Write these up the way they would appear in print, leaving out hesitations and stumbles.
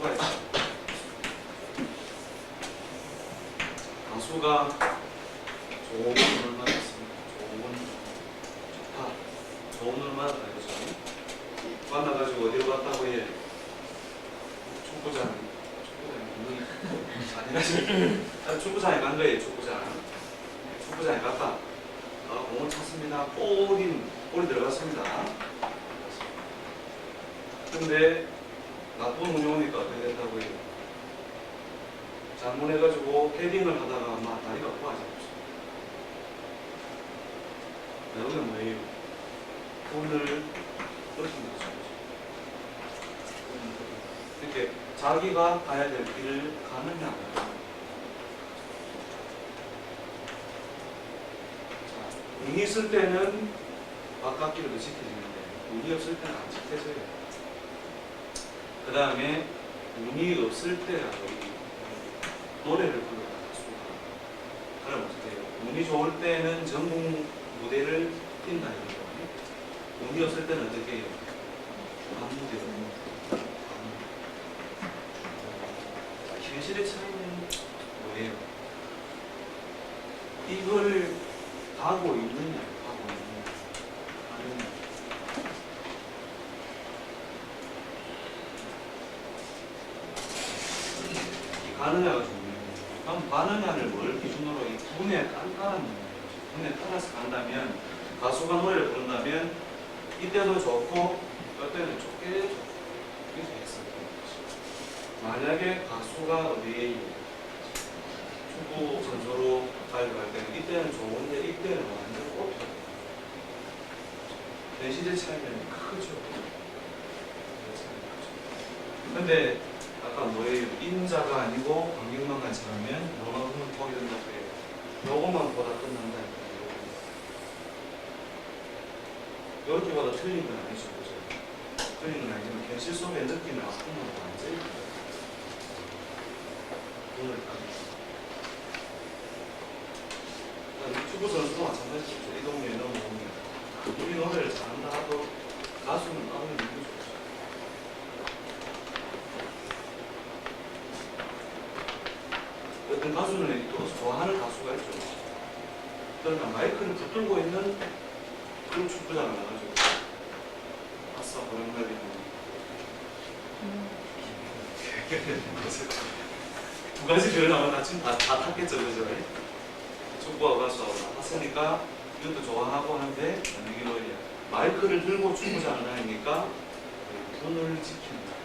가수가 있죠. 가수가 좋은 운을 만났습니다. 좋은 운을 만났다고죠. 만나가지고 어디로 갔다고 해? 축구장에 축구장에 간 거예요. 축구장에 갔다. 공을 찼습니다. 볼이 들어갔습니다. 근데 나쁜 운이 오니까 어떻게 된다고 해요? 잘못해가지고 헤딩을 하다가 아마 다리가 부러졌죠. 여기는 뭐예요? 돈을 떨어진 거죠. 이렇게 자기가 가야 될 길을 가느냐 안 가느냐. 운이 있을 때는 바깥길도 지켜지는데 운이 없을 때는 안 지켜져요. 그 다음에 운이 없을 때라고 노래를 불러요. 그럼 어떻게 해요? 운이 좋을 때는 전국 무대를 뛴다 이거죠. 운이 없을 때는 어떻게 해요? 한 무대로. 현실의 차이는 뭐예요? 이걸 가고 있느냐, 가고 있느냐, 가느냐. 가느냐가 중요해요. 그럼 가느냐를 뭘 기준으로 이 분에 깐깐한 분에 따라서 간다면 가수가 노래를 부른다면 이때도 좋고 그때는 좋게 좋고 이렇게 했었던 거죠. 만약에 가수가 어디에 축구 선수로 달려갈 때는 이때는 좋은데 이때는 완전 꼽혀. 현실의 차이는 크죠. 근데 아까 뭐예요? 인자가 아니고 관객만만 잘하면 뭐만큼은 보게 된다고 해요. 요것만 보다 끝난다. 요렇게보다 틀린 건 아니죠. 그죠? 틀린 건 아니지만 현실 속에 느끼는 아픔은 완전히 오늘 축구 선수도 마찬가지죠. 이 동네에 넘어오면 우리 노래를 잘한다 하도 가수는 아무리 누구죠. 어떤 가수는 또 좋아하는 가수가 있죠. 그러니까 마이크를 붙들고 있는 그런 축구장을 나가지고 아싸 오랜만에 두 가지 별을 나오면 지금 다 탔겠죠. 그죠? 축구하고 가수 탔으니까 이것도 좋아하고 하는데 이게 마이크를 들고 축구장을 다니니까 분을 지키는 거예요.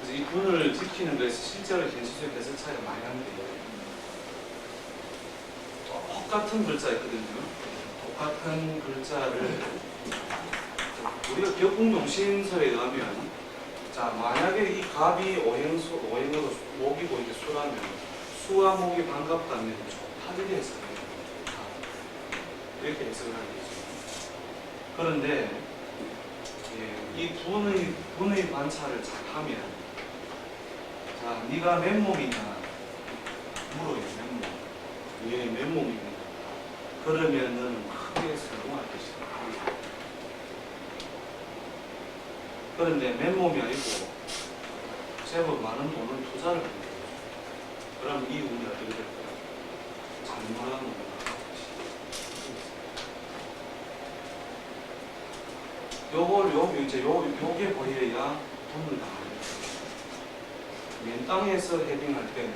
그래서 이 분을 지키는 것에서 실제로 현실적 해석 차이가 많이 나는데요. 똑같은 글자 있거든요. 똑같은 글자를 우리가 격국용신서에 의하면 자 만약에 이 갑이 오행으로 목이고 이제 수라면 수와 목이 반갑다면 조파들이 해석해요. 이렇게 해석을 하는 거죠. 그런데 이 분의 관찰을 잘 하면 자 네가 맨몸이냐 물어요. 맨몸. 왜 맨몸이냐 그러면은 크게 설명할 것이다. 그런데 맨몸이 아니고 제법 많은 돈을 투자를 합니다. 그럼 이 운이 어떻게 될까요? 장만한 운이 요게 보여야 돈을 다 합니다. 맨 땅에서 헤딩할 때는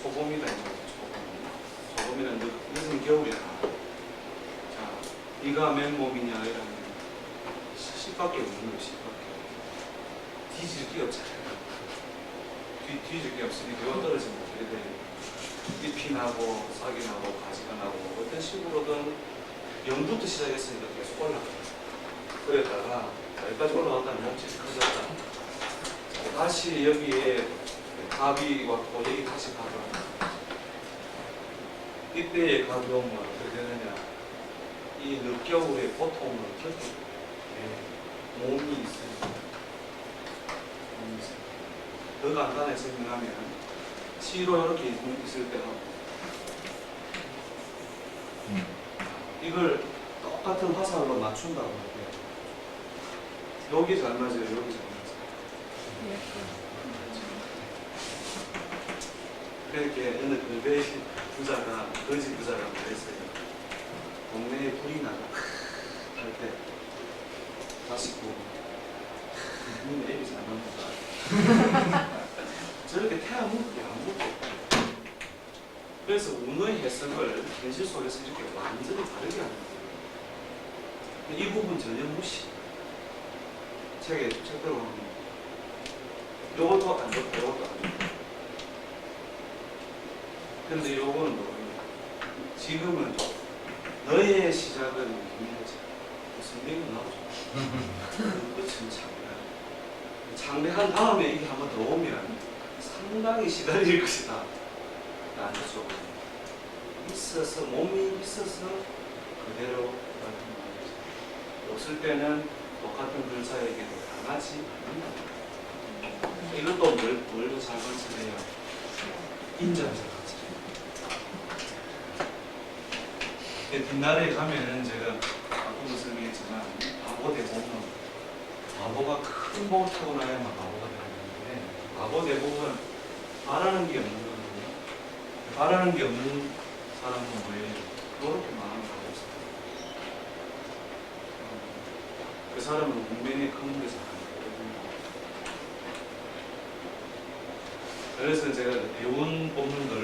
초봄이다. 초봄이란 늦은 겨울이야. 네가 맨몸이냐 이러면 십밖에 없는 거예요. 십밖에 뒤질 게 없잖아요. 뒤질 게 없으니 배가 떨어지면 어떻게 돼요? 잎이 나고 싹이 나고 가지가 나고 어떤 식으로든 0부터 시작했으니까 계속 올라가요. 그러다가 여기까지 올라갔다는 몸집이 커졌다. 다시 여기에 갑이 왔고 여기 다시 갑이 왔다. 이때의 갑이 오면 어떻게 되느냐? 이 늦겨울의 고통을 겪게 몸이 있어요. 더 간단하게 설명하면 C로 이렇게 있을 때 하고 이걸 똑같은 화살로 맞춘다고 할게요. 여기 잘 맞아요. 여기 잘 맞아요. 그렇게 어느 글베이 부자가 거지 부자가 그랬어요. 동네에 불이 나고 할때 다시 보고 애기 잘 맞는다. 저렇게 태양 묻게 안 묻고. 그래서 운의 해석을 현실 속에서 이렇게 완전히 다르게 하는 거예요. 이 부분 전혀 무시. 책대로 하면 요것도 안 좋고 요것도 안 좋고. 근데 요거는 뭐예요? 지금은 너의 시작은 미래지. 선생님은 나오죠. 끝은 장래. 장래한 다음에 이게 한번 더 오면 상당히 시달릴 것이다. 안 좋죠. 있어서, 몸이 있어서 그대로 없을 때는 똑같은 불사에게도 강하지 않는다. 이것도 뭘로 잘 관찰해요? 인자에서 뒷날에 가면은 제가 아까도 설명했지만 바보 대부분 바보가 큰 복을 타고 나야만 바보가 되는데 바보 대부분 바라는 게 없는 거거든요. 바라는 게 없는 사람은 뭐예요? 그렇게 마음이 바보죠. 그 사람은 분명히 큰 데서 가거든요. 그래서 제가 배운 법문들을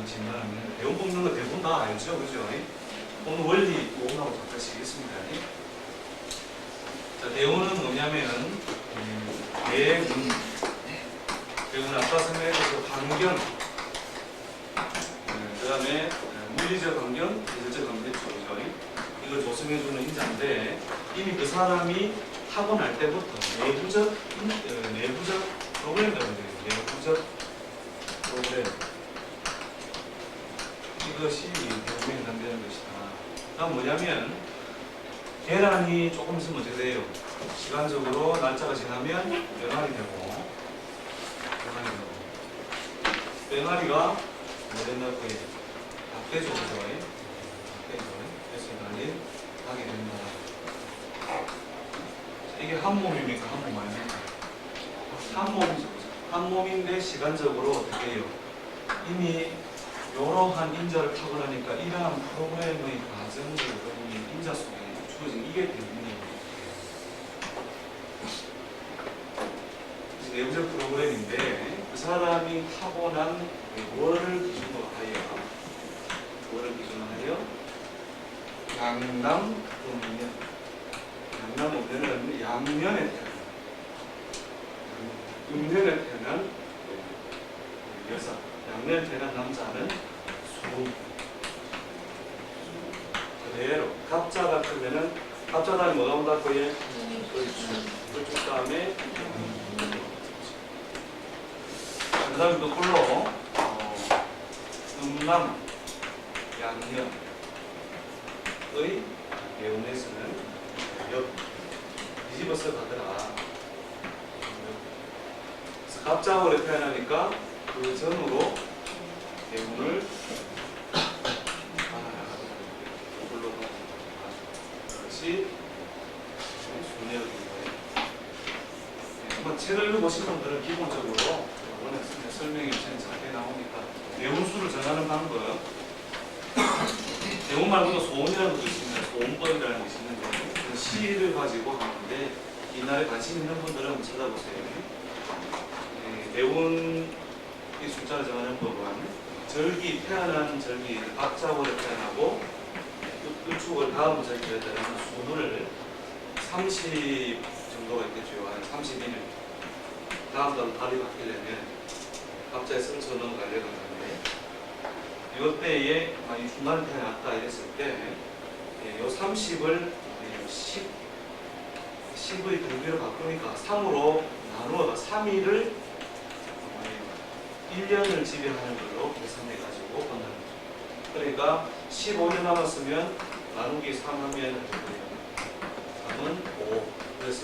진단하면 배운 뽑는 거 대부분 다 알죠, 그죠? 오늘 원리 오분하고 잠깐씩 있습니다. 자, 대우는 뭐냐면 대운. 대우는 아까 설명해서 환경, 그 다음에 물리적 환경, 기술적 환경, 그죠? 이걸 조성해주는 인자인데 이미 그 사람이 타고날 때부터 내부적 프로그램이라고 해요. 내부적 프로그램. 이것이 대부분에 해당되는 것이다. 그럼 뭐냐면 계란이 조금 있으면 어떻게 돼요? 시간적으로 날짜가 지나면 병아리 되고 병아리가 뭐 된다고 해요? 닭돼지 오죠? 그래서 날린 닭이 된다. 이게 한 몸입니까? 한 몸 아닙니까? 한 몸인데 시간적으로 어떻게 해요? 이미 이러한 인자를 타고나니까 이러한 프로그램의 과정을 인자 속에 주어진 이게 대부분이에요. 내부적 프로그램인데 그 사람이 타고난 뭐를 기준으로 하여 양남 음면, 양남 음면은 양면에 태어난 음면에 태어난 여자, 양면에 태어난 남자는 소. 그대로 갑자가 크면은 갑자 다음에 뭐가 온다고 해? 그쪽 다음에 그 다음에 거꾸로 음남, 양념의 예운에서는 옆 뒤집어서 가더라. 그래서 갑자으로 태어나니까 그 전으로 예운을 그것이 순회역인 거예요. 한번 책을 보신 분들은 기본적으로 이번에 설명이 자세히 나오니까 대운수를 정하는 방법, 대운 말고도 소운이라는 것도 있습니다. 소운법이라는 것이 있는데 시를 가지고 하는데 이날에 관심 있는 분들은 한번 찾아보세요. 대운 이 숫자를 정하는 법은 절기, 태어난 절기, 박자월에 태어나고 을축을 다음 절기에 따르는 수를 30 정도가 있겠죠. 한 31일. 다음 달 달이 바뀌려면 갑자기 승처 넘어가려는 건데 이때에 이 중간에 태어났다 이랬을 때 요 30을 10의 등비로 바꾸니까 3으로 나누어가 3일을 1년을 지배하는 걸로 계산해가지고 본다는 거죠. 그러니까 15년 남았으면 나누기 3하면 3은 5. 그래서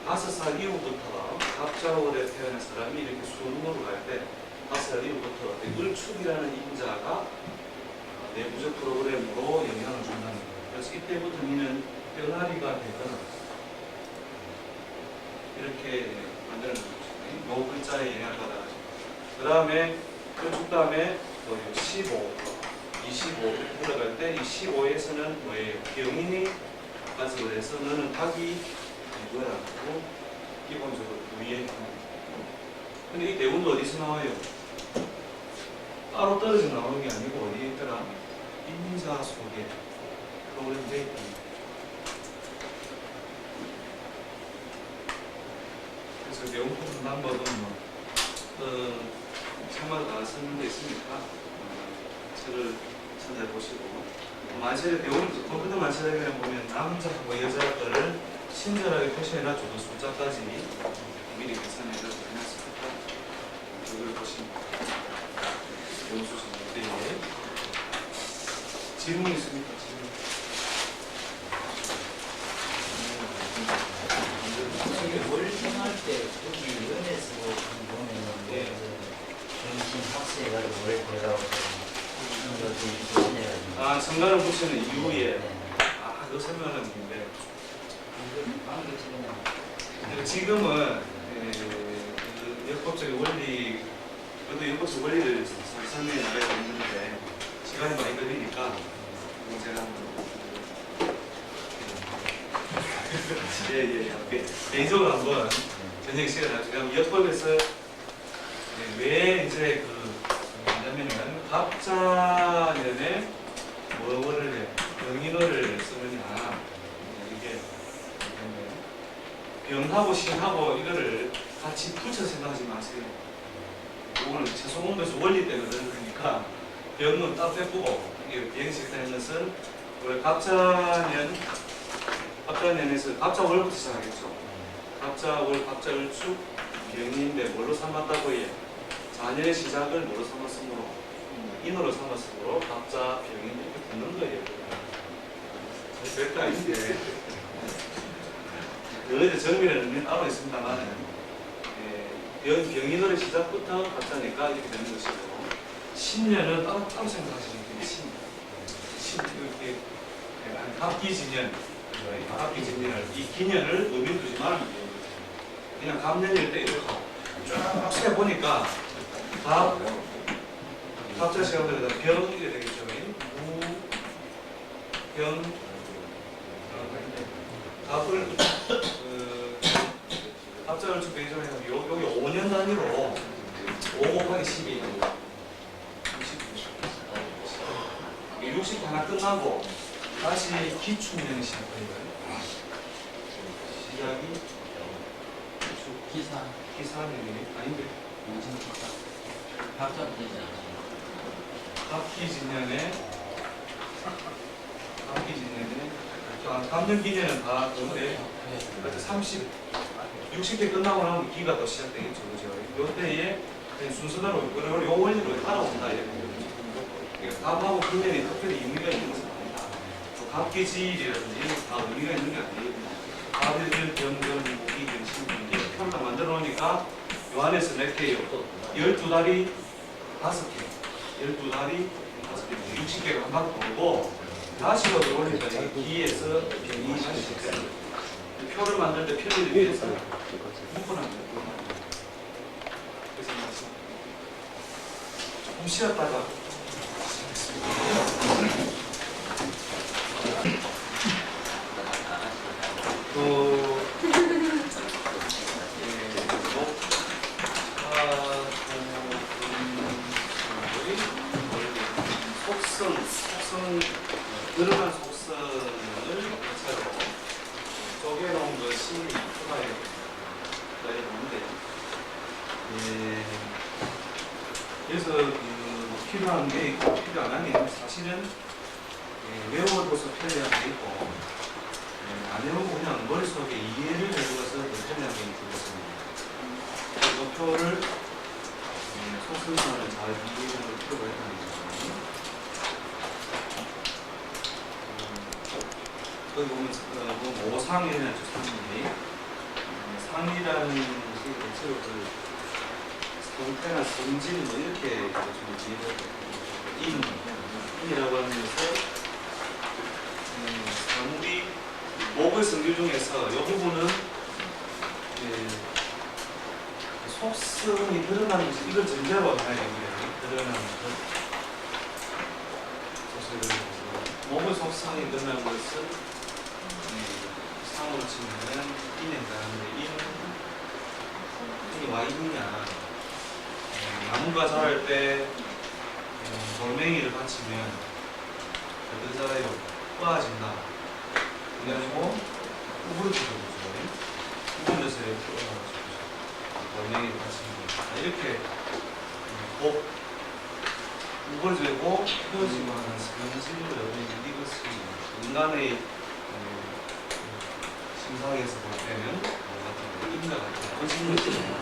5살 이후부터 갑자월에 태어난 사람이 이렇게 수능으로 갈 때 5살 이후부터 을축이라는 인자가 내부적 프로그램으로 영향을 준다는 거예요. 그래서 이때부터 니는 병아리가 되거나 이렇게 만드는 거죠. 요 글자에 영향을 받아가지고. 그 다음에 쭉 다음에 15, 25 이렇게 들어갈 때 이 15에서는 뭐예요? 병인이 가지고 해서 너는 닭이 이거라고 기본적으로 위에. 근데 이 대운도 어디서 나와요? 따로 떨어져 나오는 게 아니고 어디에 있더라? 인자 속에 프로그램 돼 있다. 그래서 내용 푸는 방법은 책마다 다 쓰는 게 있으니까 책을 찾아보시고 만세를 배우는 컴퓨터 만세를 보면 남자하고 여자를 친절하게 표시해놔줘도 숫자까지 미리 계산해서 해놨으니까 이걸 보시면 배우수신 때 질문 있습니까? 질문. 월 생활 때 여기 연애 쓰고 보면은 정신 학생해가지고 월 들어가고 아, 정관을 붙이는 이후에 그거 설명하는 건데 지금은 역법적인 원리 그래도 역법적 원리를 설명해 나가야 되는데 시간이 많이 걸리니까 제가 개인적으로 한번 저녁 시간에 나중에 역법에서 왜 이제 뭐냐면은 갑자년에 뭐를 해? 병인어를 쓰느냐 이게 병하고 신하고 이거를 같이 붙여 생각하지 마세요. 이거는 최소공부에서 원리 때문에 그런 거니까 병은 따로 빼고 이게 비행식이라는 것은 원래 갑자년에서 갑자월부터 시작하겠죠. 갑자월, 갑자월축 병인데 뭘로 삼았다고 해? 자년의 시작을 뭐로 삼았으므로 인어로 삼았으므로 갑자 병인 이렇게 붙는 거예요. 별거 아닌데 그거에 정리는 따로 있습니다만 병인어의 시작부터 갑자니까 이렇게 되는 것이고 신년은 따로 생각하시면 돼요. 신 이렇게 갑기진년 갑기진년을 이 기년을 의미 두지 말면 돼요. 그냥 갑년일 때 이렇게 쭉 세보니까 갑자 시간대로 병 이래 되겠죠. 병 갑을 갑자를 쭉 배정해 여기 5년 단위로 5 곱하기 12 60 하나 끝나고 다시 기축년이 시작해요. 시작이 기사년이 아닌데 무슨 기사? 박자 되지 않지. 갑기진년에 갑년 기년은 다 그런데 60대 끝나고 나면 기가 또 시작되겠죠. 그죠? 요때에 순서대로 요 원리로 따라온다. 그러니까 갑하고 기년이 특별히 의미가 있는 것은 아니다. 갑기지일이라든지 이런 거 다 의미가 있는 게 아니에요. 갑일견, 병견, 무기견, 신견 이렇게 표를 만들어 놓으니까 요 안에서 몇 개요? 12달이 5개. 12달이 5개. 60개가 한 바퀴 돌고 다시 돌리니까 기에서 병이 다시 시작돼요. 표를 만들 때 편의를 위해서 묶어놨는 거예요. 그래서 조금 쉬었다가 들어간 속성을 쪼개놓은 것이 초가에 보는데 그래서 필요한 게 있고 필요 안 한 게 있고 사실은 외워둬서 편리한 게 있고 안 외우고 그냥 머릿속에 이해를 해두어서 편리한 게 있습니다. 그 표를 속성선을 잘 이해하는 필요가 있다는 거죠. 거기 보면 모상이라는 상이 상이라는 것이 대체로 성태나 성질 뭐 이렇게 좀 이해를 인이라고 하는 것은 사물이 목의 성질 중에서 이 부분은 속성이 드러나는 것이 이걸 전제로 하나의 드러나는 것. 몸의 속성이 드러나는 것은 상으로 치면 인에 해당하는데 인이 와인이냐 나무가 자랄 때 돌멩이를 받치면 어떠잖아요. 빠진다. 그래가지고 구부러지는 거죠. 구부러져서 이렇게 돌멩이를 받치는 거. 이렇게 구부러지고 펴지고 하는 성질을 이것이 인간의 심상에서 볼 때는 인과 같은 거짓말이잖아요.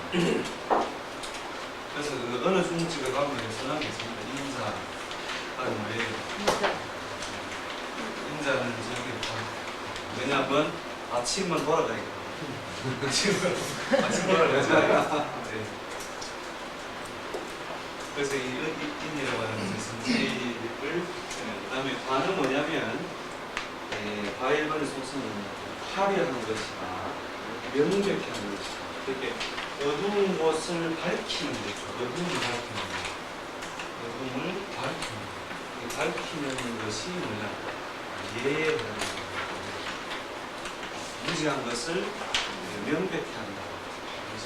그래서 그 어느 중국집에 가면 선언이 있습니다. 인자 하는 말이에요. 인자는 저기 왜냐하면 아침은 돌아가니까. 아침 돌아가잖아요. 네. 그래서 이 인이라고 하는 성질을 그다음에 과는 뭐냐면 과일반의 속성은 화려한 것이다. 명백히 하는 것이다. 이렇게 어두운 곳을 밝히는 거죠. 어둠을 밝히는 거. 어둠을 밝히는 거. 밝히는 것이 뭐냐? 예라는 거. 무지한 것을 명백히 한다. 그것이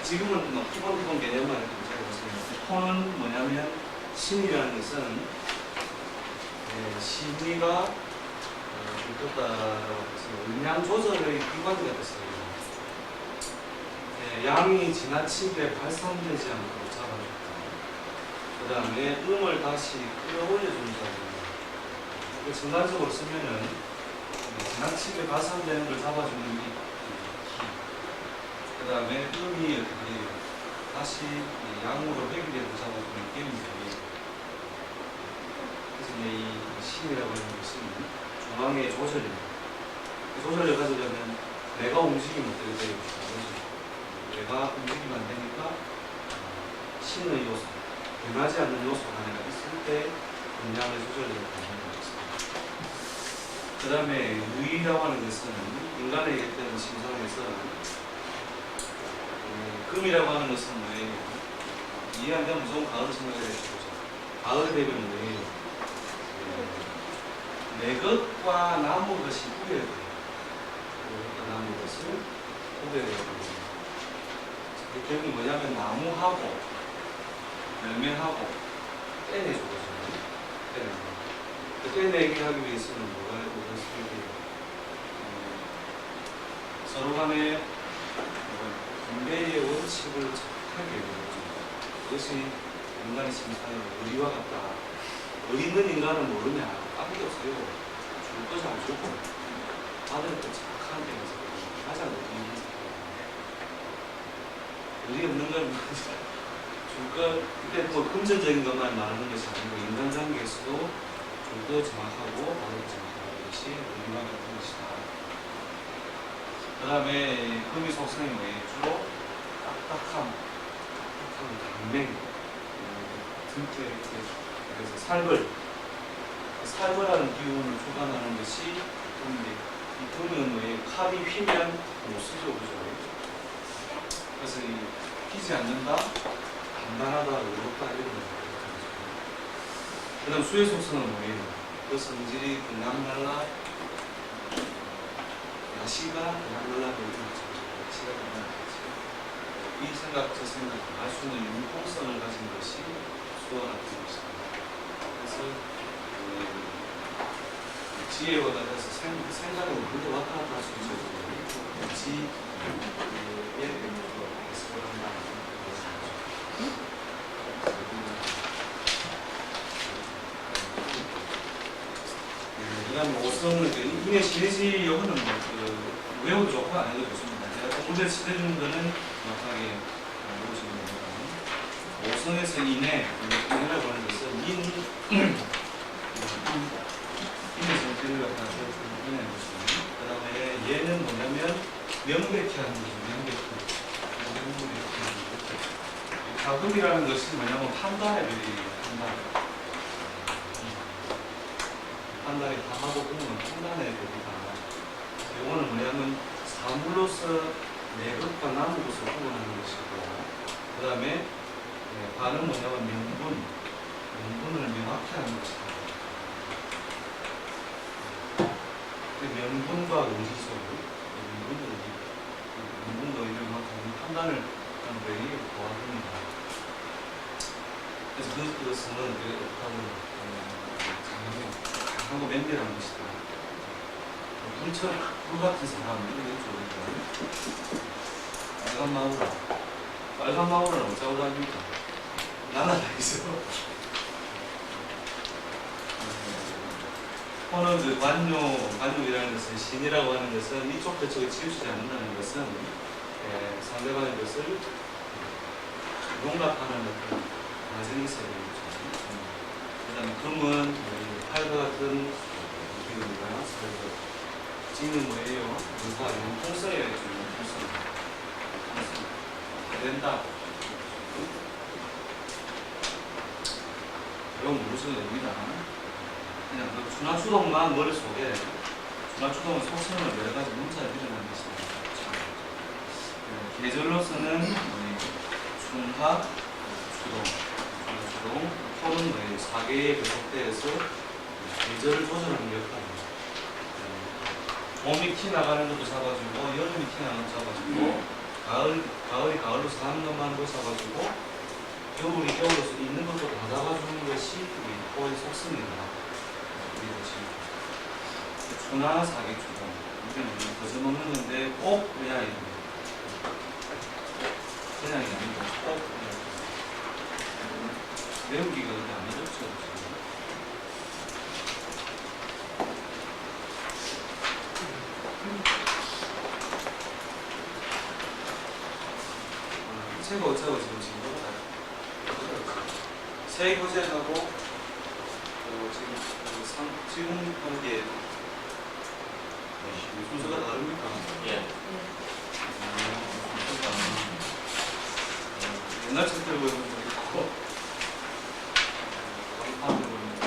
지금은 기본 개념만 이렇게 보세요. 폰은 뭐냐면 심이라는 것은 심리가 어떻다라고 해서 음량 조절의 기관이 됐어요. 양이 지나치게 발산되지 않도록 잡아줬다. 그 다음에 음을 다시 끌어올려주는 작용. 전반적으로 쓰면은 지나치게 발산되는 걸 잡아주는 게 그 다음에 음이 어떻게 다시 양으로 회귀되고 잡아주는 게임들이 그래서 이 심이라고 하는 것은 중앙의 조절입니다. 그 조절을 가지려면 내가 움직이면 어떻게 돼요? 내가 움직이면 안 되니까 신의 요소, 변하지 않는 요소 하나가 있을 때 음량의 조절을 하는 것입니다. 그 다음에 무의라고 하는 것은 인간의 어떤 심상에서 금이라고 하는 것은 뭐예요? 이해 안 되면 무조건 가을을 생각해야 되죠. 가을 되면 뭐예요? 내 것과 나무 것이 구별돼요. 나무 것을 구별해야 됩니다. 그 결국이 뭐냐면 나무하고 열매하고 떼내주거든요. 떼내게 하기 위해서는 뭐가 있어야 서로 간에 분배의 원칙을 착하게 해보죠. 그것이 인간의 심상의 의리와 같다. 의리 있는 인간은 모르냐? 아무도 없어요. 줄 것이 안 주고 받을 것 착한 데서 가장 의리 없는 건 줄 것, 그때 뭐 금전적인 것만 말하는 것이 아니고 인간 관계에서도 줄도 정확하고 받을 것 정확한 것이 의리와 같은 것이다. 그 다음에 금이 속성이 뭐예요? 주로 딱딱함, 강맹, 그래서 살벌하는 기운을 초반하는 것이 금인데 이 금은 왜 칼이 휘면 못 쓰죠, 그죠? 그래서 이 휘지 않는다, 단단하다, 의롭다 이런 거. 그 다음 수의 속성은 뭐예요? 그 성질이 그냥날라 야시가 그냥날라 야시가 그냥날라 이 생각 저 생각 알 수 있는 융통성을 가진 것이 수와 같은 것입니다. 그래서 지혜와 같아서 생각을 먼저 왔다 갔다 할 수 있어요. 지혜에 해석을 한다. 그 다음에 5성은 인의 시내시 여부는 외워도 좋고 안 해도 좋습니다. 제가 문제 치대주는 거는 정확하게 모르시면 됩니다. 5성에서 인해라고 하는 것은 인의 성질을 갖다 인해는 것입니다. 그 다음에 얘는 뭐냐면 명백히 하는 거죠. 명백히. 가금이라는 것이 뭐냐면 판단의 별이에요. 판단이 다하고 보면 판단의 별이다. 이거는 뭐냐면 사물로서 내것과 남은 것을 구분하는 것이고, 그 다음에 반은 뭐냐면 명분을 명확히 하는 것이다. 명분과 의지죠. 명분과 의지를 명확히 판단을 하는 데 이게 도와줍니다. 그래서 그것은 강하고 맨들한 것이다. 불처럼 불 같은 사람 이러겠죠. 빨간 마우라는 어쩌고 다닙니까? 날아다니죠. 호는 관용이라는 것은 신이라고 하는 것은 이쪽 저쪽에 치우치지 않는다는 것은 상대방의 것을 용납하는 어떤 과정이 있어야 되겠죠. 그 다음에 금은 팔과 같은 기운이가 지는 뭐예요? 문사 용통성이라고 했죠. 용통성. 된다. 이건 무슨 의미다? 그냥 그 준하추동만 머릿속에 준하추동은 속성을 여러 가지 문자를 일어나는 것입니다. 계절로서는 준하, 추동, 토는 사계에 배속되어서 계절을 조절하는 역할입니다. 봄이 티 나가는 것도 잡아주고 여름이 티 나가는 것도 잡아주고 가을이 가을로 사는 것만도 잡아주고 겨울이 겨울로서 있는 것도 다 잡아주는 것이 토의 속성입니다. 추나 사계 추동 이건 거저 먹는 건데 꼭 그래야 됩니다. 그냥이 아니고 꼭 외우기가 그렇게 안 어렵죠. 세 거제하고 지금 세 거제하고 지금 하는 게 순서가 다릅니까? 예. 옛날 책들 보면 좀 있고, 강판을 보면 좀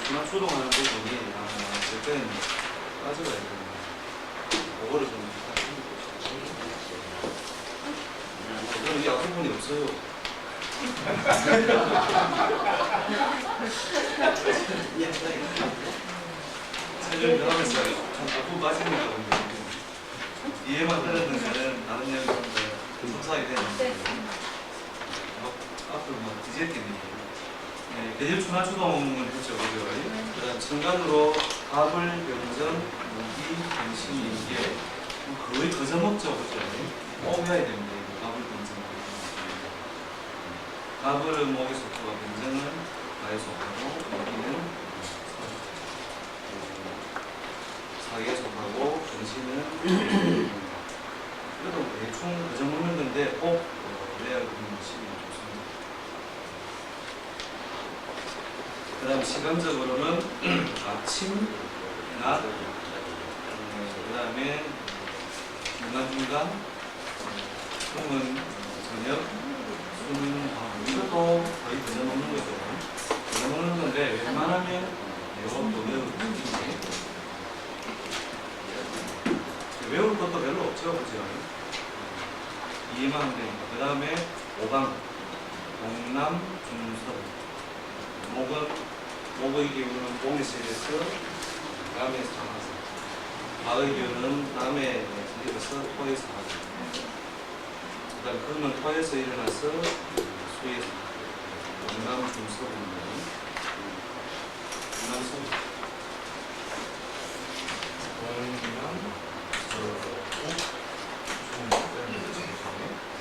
중간 추동하는 부분이 어쨌든 빠져가야 됩니다. 그거를 좀 저는 이 아픈 분이 없어요. 세종이 하면서 참 아프 빠집니다. 이해만 하려는 거는 다른 얘기 좀 성사하게 되는데 앞으로 뭐 뒤집겠네요. 계절 추나추동을 했죠. 그죠? 그 다음 천간으로 갑을, 병정, 무기, 병신, 임계 거의 거저먹죠. 그죠? 꼭 해야 됩니다. 갑을, 병정. 갑을 목에 속하고 병정은 가에 속하고 무기는 사기에 속하고 병신은 그래도 대충 그저 먹는 건데 꼭 그래야 그런 것이 좋습니다. 그 다음 시간적으로는 아침, 낮, 그 다음에 중간중간, 꿈은 저녁, 수는 밤 이것도 거의 그저 먹는 거죠. 그저 먹는 건데 웬만하면 이것도 매우 외울 것도 별로 없죠, 그죠? 이해만 하면 됩니다. 그 다음에 5강, 동남, 중서. 목의 기운은 봄에서 이래서 남에서 나와서. 마의 기운은 남에 이래서 토에서 나와서. 그 다음에 금은 토에서 일어나서 수에서 동남, 중서 분들. 동남, 서.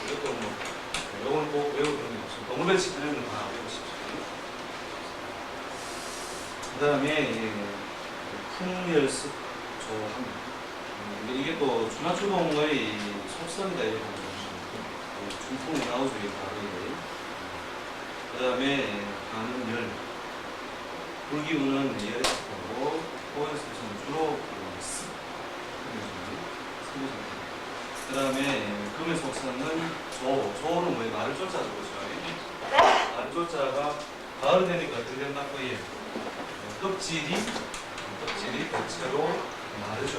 이것도 뭐, 이건 꼭 외우는 게 없어요. 동물배치 하는 건 다 외우십시오. 그 다음에, 풍열습 조함. 이게 또 준하추동의 속성이다, 이런 거. 중풍이 나오죠, 이게 바로 이게. 그 다음에, 가는 열. 불기운은 열에 속하고, 토에서 주로 그 다음에 금의 속성은 조는 뭐예요? 말을 쫓아서 그죠? 말을 쫓아가 가을 되니까 어떻게 된다고 해요? 껍질이 대질이 대체로 마르죠.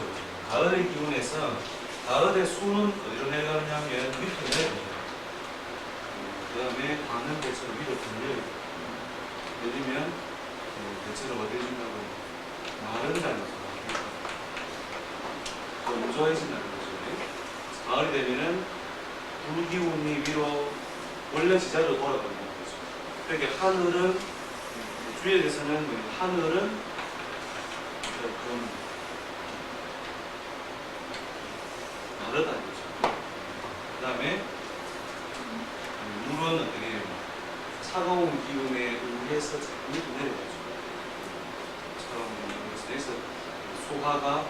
가을의 기온에서 가을의 수는 어디로 내려가냐면 밑으로 내려가요. 그 다음에 밤은 대체로 위로 돌려요. 내리면 대체로 어디 준다고 마른다는 거죠. 건조해진다는 거죠. 가을이 되면은 불기운이 위로 원래 제자리로 돌아가는 거죠. 그러니까 하늘은 주역에서는 하늘은 조금 마르다는 거죠. 그 다음에 물은 어떻게 해요? 차가운 기운에 의해서 자꾸 내려가죠. 차가운 기운에 의해서 소화가